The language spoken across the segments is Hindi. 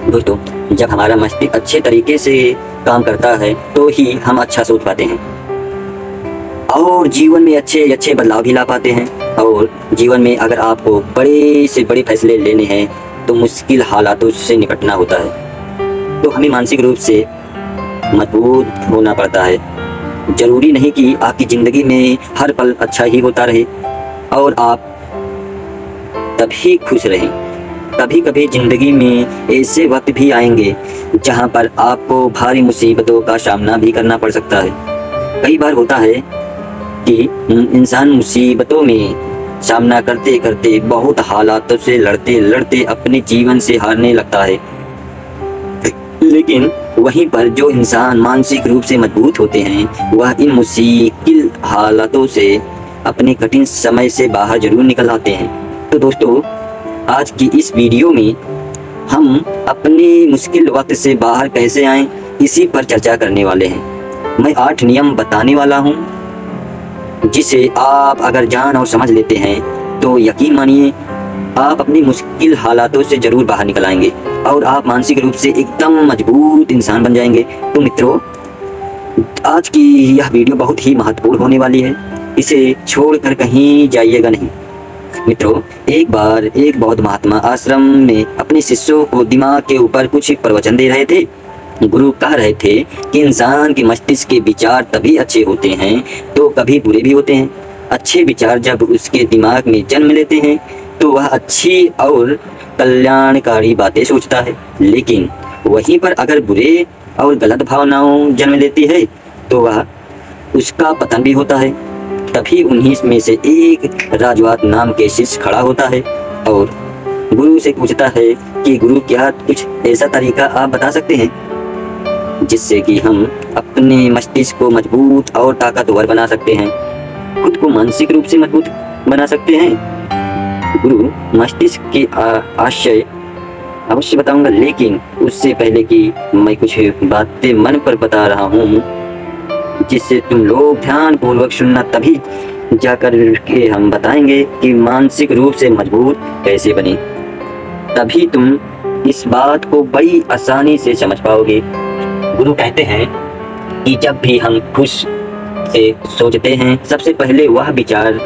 दोस्तों, जब हमारा मस्तिष्क अच्छे तरीके से काम करता है तो ही हम अच्छा सोच पाते हैं और जीवन में अच्छे अच्छे बदलाव भी ला पाते हैं। और जीवन में अगर आपको बड़े से बड़े फैसले लेने हैं तो मुश्किल हालातों से निपटना होता है, तो हमें मानसिक रूप से मजबूत होना पड़ता है। जरूरी नहीं कि आपकी ज़िंदगी में हर पल अच्छा ही होता रहे और आप तभी खुश रहें। कभी कभी ज़िंदगी में ऐसे वक्त भी आएंगे जहां पर आपको भारी मुसीबतों का सामना भी करना पड़ सकता है। कई बार होता है कि इंसान मुसीबतों में सामना करते करते बहुत हालातों से लड़ते लड़ते अपने जीवन से हारने लगता है, लेकिन वहीं पर जो इंसान मानसिक रूप से मजबूत होते हैं वह इन मुश्किल हालातों से अपने कठिन समय से बाहर जरूर निकल आते हैं। तो दोस्तों, आज की इस वीडियो में हम अपने मुश्किल वक्त से बाहर कैसे आएं, इसी पर चर्चा करने वाले हैं। मैं 8 नियम बताने वाला हूं, जिसे आप अगर जान और समझ लेते हैं तो यकीन मानिए आप अपनी मुश्किल हालातों से जरूर बाहर निकल आएंगे और आप मानसिक रूप से एकदम मजबूत इंसान बन जाएंगे। तो मित्रों, आज की यह वीडियो बहुत ही महत्वपूर्ण होने वाली है, इसे छोड़कर कहीं जाइएगा नहीं। मित्रों, एक बार एक बौद्ध महात्मा आश्रम में अपने शिष्यों को दिमाग के ऊपर कुछ प्रवचन दे रहे थे। गुरु कह रहे थे कि इंसान के मस्तिष्क के विचार तभी अच्छे होते हैं तो कभी बुरे भी होते हैं। अच्छे विचार जब उसके दिमाग में जन्म लेते हैं तो वह अच्छी और कल्याणकारी बातें सोचता है, लेकिन वहीं पर अगर बुरे और गलत भावनाओं जन्म लेती है तो वह उसका पतन भी होता है। तभी उन्हीं में से एक राजवात नाम के शिष्य खड़ा होता है और गुरु से पूछता है कि गुरु, क्या कुछ ऐसा तरीका आप बता सकते हैं जिससे कि हम अपने मस्तिष्क को मजबूत और ताकतवर बना सकते हैं, खुद को मानसिक रूप से मजबूत बना सकते हैं। गुरु मस्तिष्क के आशय अवश्य बताऊंगा, लेकिन उससे पहले कि मैं कुछ बातें मन पर बता रहा हूँ जिससे तुम लोग ध्यान पूर्वक सुनना, तभी जाकर के हम बताएंगे कि मानसिक रूप से मजबूत कैसे बने। तभी तुम इस बात को बड़ी आसानी से समझ पाओगे। गुरु कहते हैं कि जब भी हम खुश से सोचते हैं, सबसे पहले वह विचार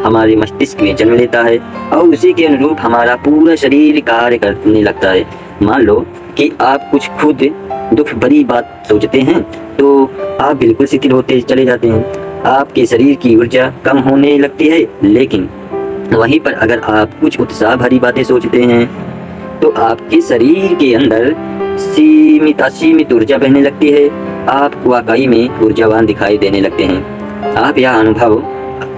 हमारे मस्तिष्क में जन्म लेता है और उसी के अनुरूप हमारा पूरा शरीर कार्य करने लगता है। मान लो कि आप कुछ खुद दुख भरी बात सोचते हैं तो आप बिल्कुल शिथिल होते चले जाते हैं, आपके शरीर की ऊर्जा कम होने लगती है। लेकिन वहीं पर अगर आप कुछ उत्साह भरी बातें सोचते हैं तो आपके शरीर के अंदर असीमित ऊर्जा बहने लगती है, आप वाकई में ऊर्जावान दिखाई देने लगते हैं। आप यह अनुभव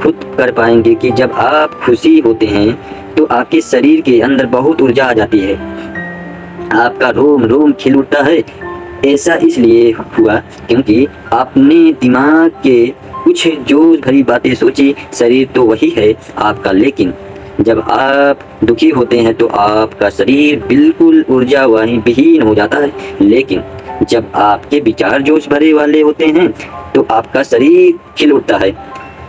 खुद कर पाएंगे कि जब आप खुशी होते हैं तो आपके शरीर के अंदर बहुत ऊर्जा आ जाती है, आपका रोम रोम खिल उठता है। ऐसा इसलिए हुआ क्योंकि आपने दिमाग के कुछ जोश भरी बातें सोची। शरीर तो वही है आपका, लेकिन जब आप दुखी होते हैं तो आपका शरीर बिल्कुल ऊर्जावान विहीन हो जाता है, लेकिन जब आपके विचार जोश भरे वाले होते हैं तो आपका शरीर खिल उठता है।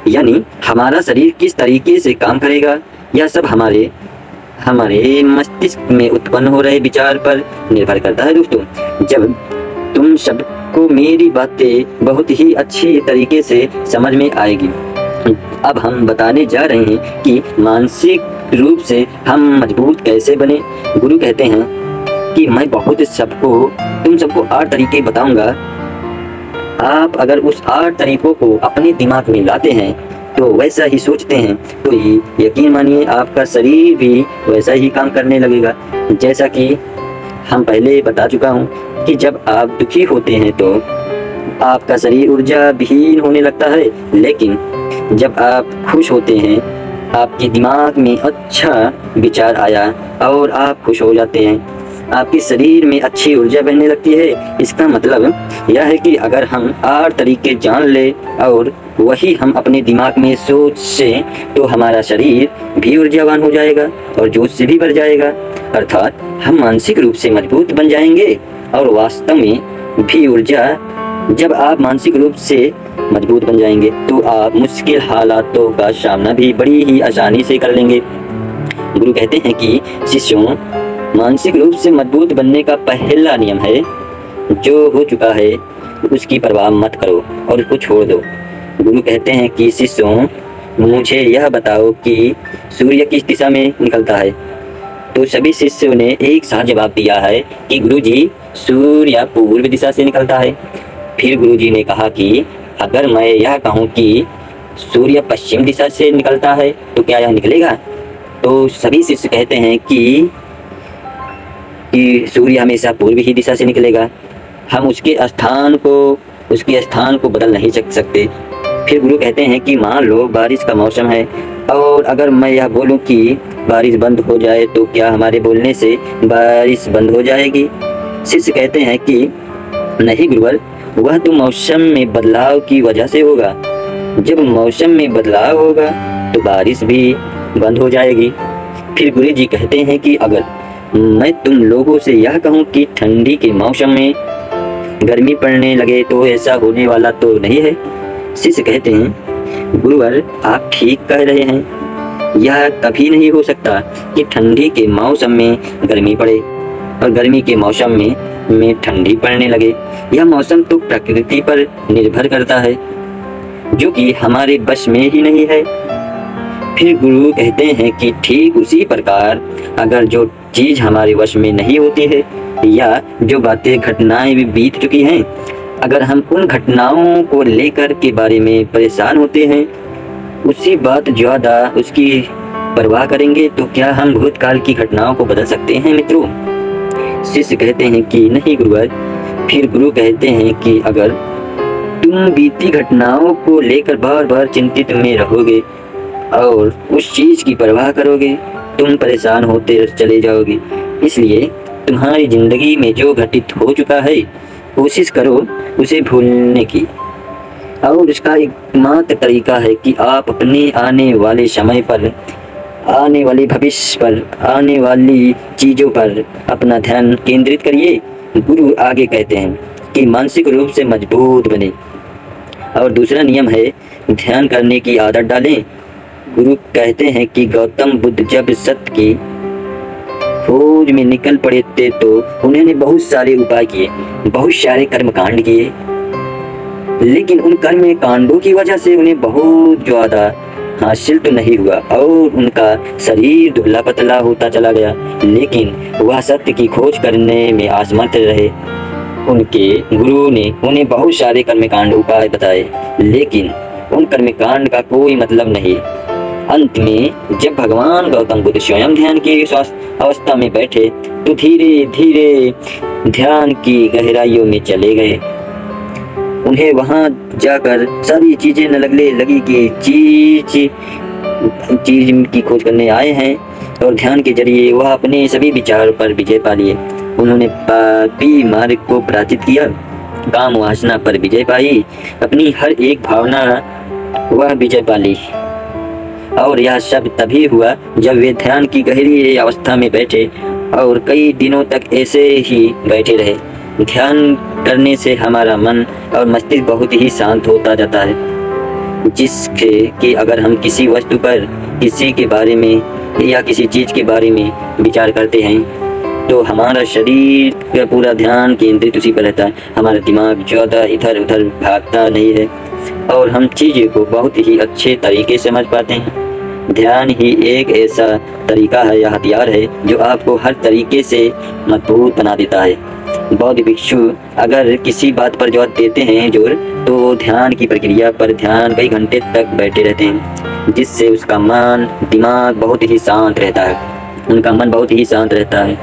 यानी हमारा शरीर किस तरीके से काम करेगा यह सब हमारे मस्तिष्क में उत्पन्न हो रहे विचार पर निर्भर करता है। दोस्तों, जब तुम सबको मेरी बातें बहुत ही अच्छी तरीके से समझ में आएगी। अब हम बताने जा रहे हैं कि मानसिक रूप से हम मजबूत कैसे बने। गुरु कहते हैं कि मैं तुम सबको 8 तरीके बताऊंगा। आप अगर उस 8 तरीकों को अपने दिमाग में लाते हैं तो वैसा ही सोचते हैं तो यकीन मानिए आपका शरीर भी वैसा ही काम करने लगेगा। जैसा कि हम पहले बता चुका हूँ कि जब आप दुखी होते हैं तो आपका शरीर ऊर्जा विहीन होने लगता है, लेकिन जब आप खुश होते हैं आपके दिमाग में अच्छा विचार आया और आप खुश हो जाते हैं, आपके शरीर में अच्छी ऊर्जा बहने लगती है। इसका मतलब यह है कि अगर हम 8 तरीके जान ले और वही हम अपने दिमाग में सोच से तो हमारा शरीर भी ऊर्जावान हो जाएगा और जोश से भी भर जाएगा, अर्थात हम मानसिक रूप से मजबूत बन जाएंगे। और वास्तव में भी ऊर्जा, जब आप मानसिक रूप से मजबूत बन जाएंगे तो आप मुश्किल हालातों का सामना भी बड़ी ही आसानी से कर लेंगे। गुरु कहते हैं कि शिष्यों, मानसिक रूप से मजबूत बनने का पहला नियम है, जो हो चुका है उसकी परवाह मत करो और उसको छोड़ दो। गुरु कहते हैं कि शिष्यों, मुझे यह बताओ कि सूर्य किस दिशा में निकलता है। तो सभी शिष्यों ने एक साथ जवाब दिया है कि गुरुजी, सूर्य पूर्व दिशा से निकलता है। फिर गुरुजी ने कहा कि अगर मैं यह कहूँ कि सूर्य पश्चिम दिशा से निकलता है तो क्या यह निकलेगा? तो सभी शिष्य कहते हैं कि सूर्य हमेशा पूर्व ही दिशा से निकलेगा, हम उसके स्थान को बदल नहीं सकते। फिर गुरु कहते हैं कि मान लो बारिश का मौसम है और अगर मैं यह बोलूं कि बारिश बंद हो जाए तो क्या हमारे बोलने से बारिश बंद हो जाएगी? शिष्य कहते हैं कि नहीं गुरुवर, वह तो मौसम में बदलाव की वजह से होगा। जब मौसम में बदलाव होगा तो बारिश भी बंद हो जाएगी। फिर गुरु जी कहते हैं कि अगर मैं तुम लोगों से यह कहूँ कि ठंडी के मौसम में गर्मी पड़ने लगे तो ऐसा होने वाला तो नहीं है। शिष्य कहते हैं गुरुवर, आप ठीक कह रहे हैं, यह कभी नहीं हो सकता कि ठंडी के मौसम में गर्मी पड़े और गर्मी के मौसम में ठंडी पड़ने लगे। यह मौसम तो प्रकृति पर निर्भर करता है, जो कि हमारे बस में ही नहीं है। फिर गुरु कहते हैं कि ठीक उसी प्रकार अगर जो चीज हमारे वश में नहीं होती है या जो बातें घटनाएं भी बीत चुकी हैं, अगर हम उन घटनाओं को लेकर के बारे में परेशान होते हैं, उसी बात ज्यादा उसकी परवाह करेंगे, तो क्या हम भूतकाल की घटनाओं को बदल सकते हैं मित्रों? शिष्य कहते हैं कि नहीं गुरुवर। फिर गुरु कहते हैं कि अगर तुम बीती घटनाओं को लेकर बार बार चिंतित में रहोगे और उस चीज की परवाह करोगे, तुम परेशान होते चले जाओगे। इसलिए तुम्हारी जिंदगी में जो घटित हो चुका है, कोशिश करो उसे भूलने की। और उसका एकमात्र तरीका है कि आप अपने आने वाले समय पर, आने वाले भविष्य पर, आने वाली चीज़ों पर अपना ध्यान केंद्रित करिए। गुरु आगे कहते हैं कि मानसिक रूप से मजबूत बने। और दूसरा नियम है ध्यान करने की आदत डालें। गुरु कहते हैं कि गौतम बुद्ध जब सत्य की खोज में निकल पड़े थे तो उन्होंने बहुत सारे उपाय किए, बहुत सारे कर्म कांड किए, लेकिन उन कर्म कांडों की वजह से उन्हें बहुत ज्यादा हासिल तो नहीं हुआ और उनका शरीर दुबला पतला होता चला गया, लेकिन वह सत्य की खोज करने में असमर्थ रहे। उनके गुरु ने उन्हें बहुत सारे कर्मकांड उपाय बताए, लेकिन उन कर्मकांड का कोई मतलब नहीं। अंत में जब भगवान गौतम बुद्ध स्वयं ध्यान की अवस्था में बैठे तो धीरे धीरे ध्यान की गहराइयों में चले गए। उन्हें वहां जाकर सारी चीजें न लगने लगी कि चीज की खोज करने आए हैं, और ध्यान के जरिए वह अपने सभी विचारों पर विजय पा लिए। उन्होंने पापी मार्ग को पराजित किया, काम वासना पर विजय पाई, अपनी हर एक भावना वह विजय पा ली। और यह सब तभी हुआ जब वे ध्यान की गहरी अवस्था में बैठे और कई दिनों तक ऐसे ही बैठे रहे। ध्यान करने से हमारा मन और मस्तिष्क बहुत ही शांत होता जाता है, जिसके कि अगर हम किसी वस्तु पर, किसी के बारे में या किसी चीज के बारे में विचार करते हैं तो हमारा शरीर का पूरा ध्यान केंद्रित उसी पर रहता है। हमारा दिमाग ज़्यादा इधर उधर भागता नहीं है और हम चीज़ों को बहुत ही अच्छे तरीके से समझ पाते हैं। ध्यान ही एक ऐसा तरीका है या हथियार है जो आपको हर तरीके से मजबूत बना देता है। बौद्ध भिक्षु अगर किसी बात पर जोर देते हैं तो ध्यान की प्रक्रिया पर ध्यान कई घंटे तक बैठे रहते हैं, जिससे उसका मन दिमाग बहुत ही शांत रहता है। उनका मन बहुत ही शांत रहता है,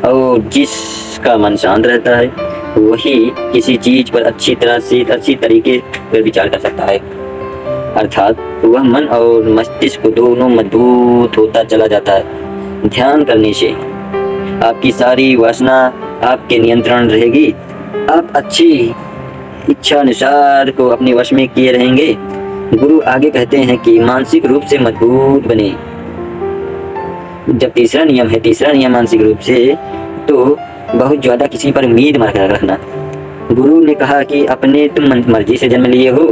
और जिसका मन शांत रहता है वही किसी चीज पर अच्छी तरह से अच्छी तरीके पर विचार कर सकता है। अर्थात वह मन और मस्तिष्क दोनों मजबूत होता चला जाता है। ध्यान करने से आपकी सारी वासना आपके नियंत्रण रहेगी, आप अच्छी इच्छा अनुसार को अपने वश में किए रहेंगे। गुरु आगे कहते हैं कि मानसिक रूप से मजबूत बने। जब तीसरा नियम मानसिक रूप से, तो बहुत ज्यादा किसी पर उम्मीद मत रखना। गुरु ने कहा कि अपने तुम मर्जी से जन्म लिए हो,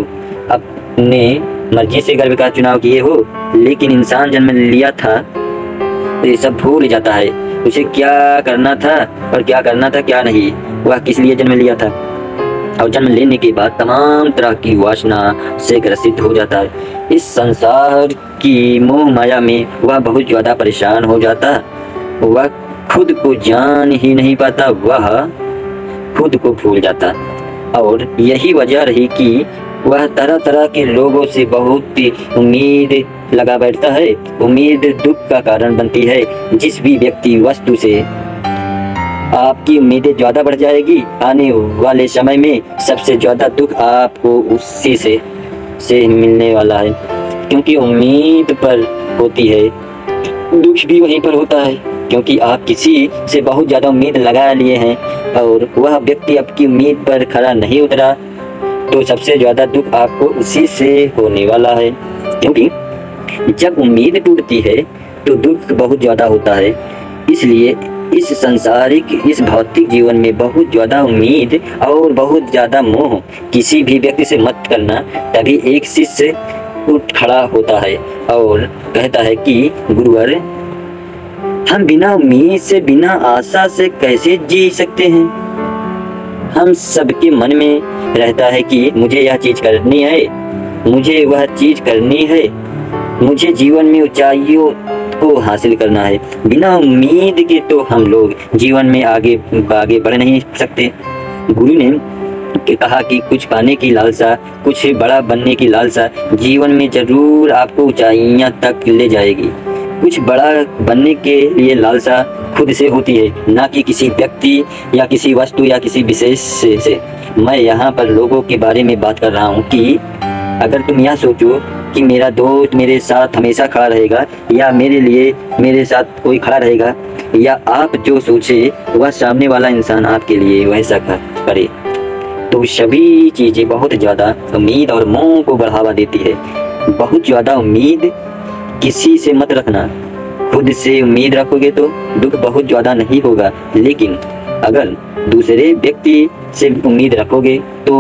अपने मर्जी से गर्भ का चुनाव किए हो, लेकिन इंसान जन्म लिया था तो ये सब भूल जाता है उसे क्या करना था और क्या करना था क्या नहीं, वह किस लिए जन्म लिया था, और जन्म लेने के बाद तमाम तरह की वासना से ग्रसित हो जाता है। इस संसार की मोह माया में वह बहुत ज्यादा परेशान हो जाता, वह खुद को जान ही नहीं पाता, वह खुद को भूल जाता। और यही वजह रही कि वह तरह तरह के लोगों से बहुत उम्मीद लगा बैठता है। उम्मीद दुख का कारण बनती है। जिस भी व्यक्ति वस्तु से आपकी उम्मीदें ज्यादा बढ़ जाएगी, आने वाले समय में सबसे ज्यादा दुख आपको उसी से मिलने वाला है, क्योंकि उम्मीद पर होती है दुख भी वहीं पर होता है, क्योंकि आप किसी से बहुत ज्यादा उम्मीद लगा लिए हैं और वह व्यक्ति आपकी उम्मीद पर खरा नहीं उतरा, तो सबसे ज्यादा दुख आपको उसी से होने वाला है। क्योंकि जब उम्मीद टूटती है तो दुख बहुत ज्यादा होता है। इसलिए इस सांसारिक, इस भौतिक जीवन में बहुत ज्यादा उम्मीद और बहुत ज्यादा मोह किसी भी व्यक्ति से मत करना। तभी एक शिष्य उठ खड़ा होता है और कहता है कि गुरुवर, हम बिना उम्मीद से, बिना आशा से कैसे जी सकते हैं। हम सबके मन में रहता है कि मुझे यह चीज करनी है, मुझे वह चीज करनी है, मुझे जीवन में ऊंचाइयों को हासिल करना है। बिना उम्मीद के तो हम लोग जीवन में आगे बढ़ नहीं सकते। गुरु ने कहा कि कुछ पाने की लालसा, कुछ बड़ा बनने की लालसा जीवन में जरूर आपको ऊंचाइयां तक ले जाएगी। कुछ बड़ा बनने के लिए लालसा खुद से होती है, ना कि किसी व्यक्ति या किसी वस्तु या किसी विशेष से। मैं यहाँ पर लोगों के बारे में बात कर रहा हूँ कि अगर तुम यह सोचो कि मेरा दोस्त मेरे साथ हमेशा खड़ा रहेगा, या मेरे लिए मेरे साथ कोई खड़ा रहेगा, या आप जो सोचे वह सामने वाला इंसान आपके लिए वैसा करे, तो सभी चीजें बहुत ज्यादा उम्मीद और मोह को बढ़ावा देती है। बहुत ज्यादा उम्मीद किसी से मत रखना। खुद से उम्मीद रखोगे तो दुख बहुत ज्यादा नहीं होगा, लेकिन अगर दूसरे व्यक्ति से उम्मीद रखोगे तो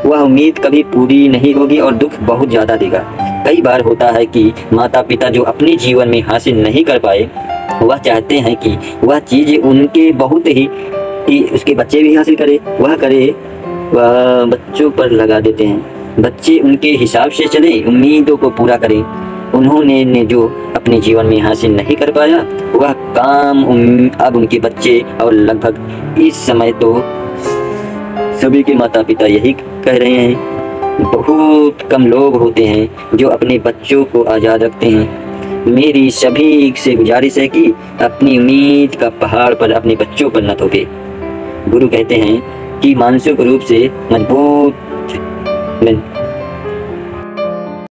वह उम्मीद कभी पूरी नहीं होगी और दुख बहुत ज्यादा देगा। कई बार होता है कि माता पिता जो अपने जीवन में हासिल नहीं कर पाए, वह चाहते हैं कि वह चीज उनके बहुत ही उसके बच्चे भी हासिल करे, वह करे, वह बच्चों पर लगा देते हैं। बच्चे उनके हिसाब से चले, उम्मीदों को पूरा करें। उन्होंने जो अपने जीवन में हासिल नहीं कर पाया, वह काम अब उनके बच्चे, और लगभग इस समय तो सभी के माता पिता यही कह रहे हैं। बहुत कम लोग होते हैं जो अपने बच्चों को आज़ाद रखते हैं। मेरी सभी से गुजारिश है कि अपनी उम्मीद का पहाड़ पर अपने बच्चों पर न थोपे। गुरु कहते हैं कि मानसिक रूप से मजबूत